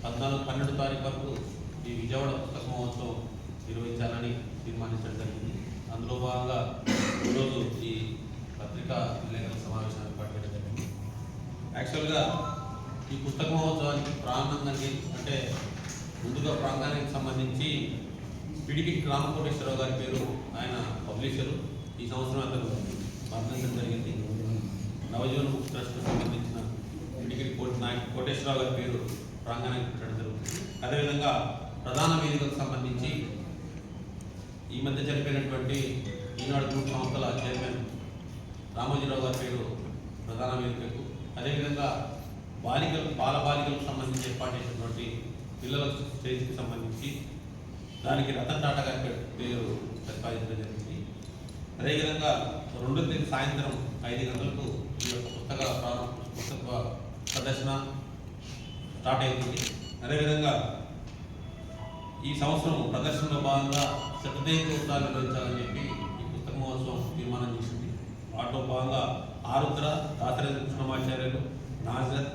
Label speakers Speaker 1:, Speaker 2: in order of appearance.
Speaker 1: 12 తారీఖు వరకు ఈ విజయవాడ పుస్తక మహోత్సవం నిర్వహించాలని తీర్మానించడం జరిగింది. అందులో భాగంగా ఈరోజు ఈ పత్రికా విలేకరుల సమావేశాన్ని ఏర్పాటు చేయడం జరిగింది. యాక్చువల్గా ఈ పుస్తక మహోత్సవానికి ప్రారంభంగా అంటే ముందుగా ప్రాంగణానికి సంబంధించి పిడికిటి రామకోటేశ్వరరావు గారి పేరు, ఆయన పబ్లిషరు. ఈ సంవత్సరం అతను మరణించడం జరిగింది. నవజీవన బుక్ ట్రస్ట్కు సంబంధించిన పిడికిటి కోటేశ్వరరావు గారి పేరు ప్రాంగణానికి పెట్టడం జరుగుతుంది. అదేవిధంగా ప్రధాన వేదికకు సంబంధించి ఈ మధ్య చనిపోయినటువంటి ఈనాడు గ్రూప్ సంస్థల చైర్మన్ రామోజీరావు గారి పేరు ప్రధాన వేదికకు, అదేవిధంగా బాలబాలికలకు సంబంధించి ఏర్పాటు చేసినటువంటి పిల్లల స్టేజ్కి సంబంధించి దానికి రతన్ టాటా గారి పేరు ప్రతిపాదించడం జరిగింది. అదేవిధంగా 2 తేదీ సాయంత్రం 5 గంటలకు ఈ యొక్క పుస్తక ప్రదర్శన స్టార్ట్ అవుతుంది. అదేవిధంగా ఈ సంవత్సరం ప్రదర్శనలో భాగంగా శతదేహ ఉత్సవాలు నిర్వహించాలని చెప్పి ఈ పుస్తక మహోత్సవం తీర్మానం చేసింది. వాటిలో భాగంగా ఆరుద్ర, దాసరి కృష్ణమాచార్యులు, నాజర్,